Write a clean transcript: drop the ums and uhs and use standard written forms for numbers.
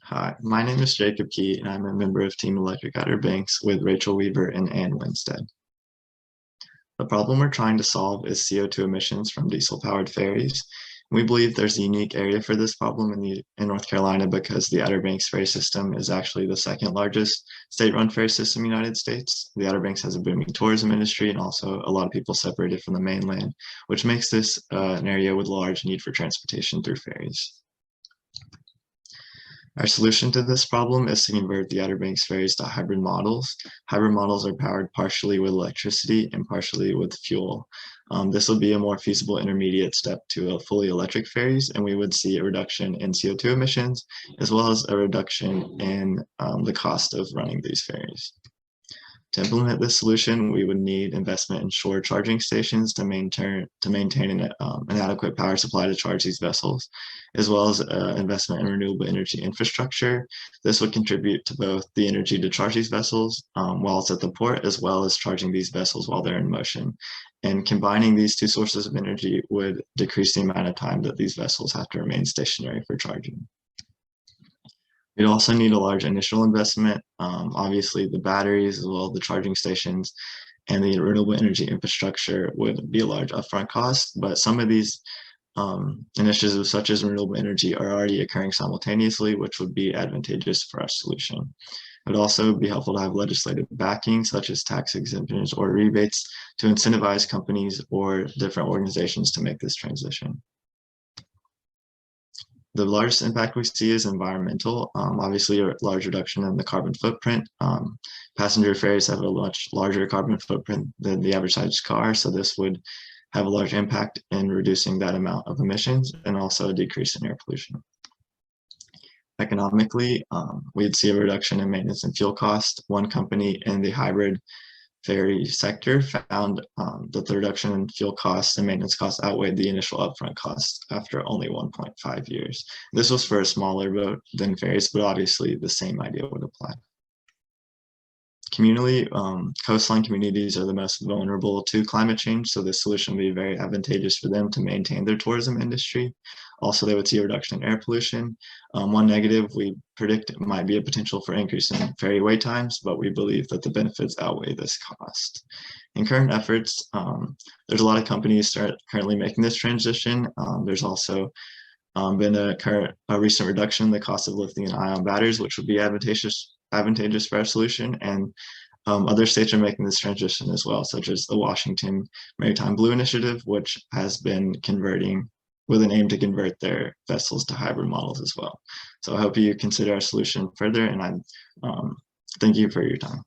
Hi, my name is Jacob Key, and I'm a member of Team Electric Outer Banks with Rachel Weaver and Ann Winstead. The problem we're trying to solve is CO2 emissions from diesel-powered ferries. We believe there's a unique area for this problem in North Carolina because the Outer Banks ferry system is actually the second largest state-run ferry system in the United States. The Outer Banks has a booming tourism industry and also a lot of people separated from the mainland, which makes this an area with large need for transportation through ferries. Our solution to this problem is to convert the Outer Banks ferries to hybrid models. Hybrid models are powered partially with electricity and partially with fuel. This will be a more feasible intermediate step to a fully electric ferries, and we would see a reduction in CO2 emissions, as well as a reduction in the cost of running these ferries. To implement this solution, we would need investment in shore charging stations to maintain an adequate power supply to charge these vessels, as well as investment in renewable energy infrastructure. This would contribute to both the energy to charge these vessels while it's at the port, as well as charging these vessels while they're in motion. And combining these two sources of energy would decrease the amount of time that these vessels have to remain stationary for charging. We'd also need a large initial investment. Obviously, the batteries, as well as the charging stations, and the renewable energy infrastructure would be a large upfront cost. But some of these initiatives, such as renewable energy, are already occurring simultaneously, which would be advantageous for our solution. It would also be helpful to have legislative backing, such as tax exemptions or rebates, to incentivize companies or different organizations to make this transition. The largest impact we see is environmental. Obviously, a large reduction in the carbon footprint. Passenger ferries have a much larger carbon footprint than the average size car, so this would have a large impact in reducing that amount of emissions and also a decrease in air pollution. Economically, we'd see a reduction in maintenance and fuel costs. One company in the hybrid ferry sector found that the reduction in fuel costs and maintenance costs outweighed the initial upfront costs after only 1.5 years. This was for a smaller boat than ferries, but obviously the same idea would apply. Coastline communities are the most vulnerable to climate change, so this solution would be very advantageous for them to maintain their tourism industry. Also, they would see a reduction in air pollution. One negative we predict might be a potential for increase in ferry wait times, but we believe that the benefits outweigh this cost. In current efforts, there's a lot of companies currently making this transition. There's also been a recent reduction in the cost of lithium-ion batteries, which would be advantageous for our solution. And other states are making this transition as well, such as the Washington Maritime Blue Initiative, which has been converting with an aim to convert their vessels to hybrid models as well. So I hope you consider our solution further, and I thank you for your time.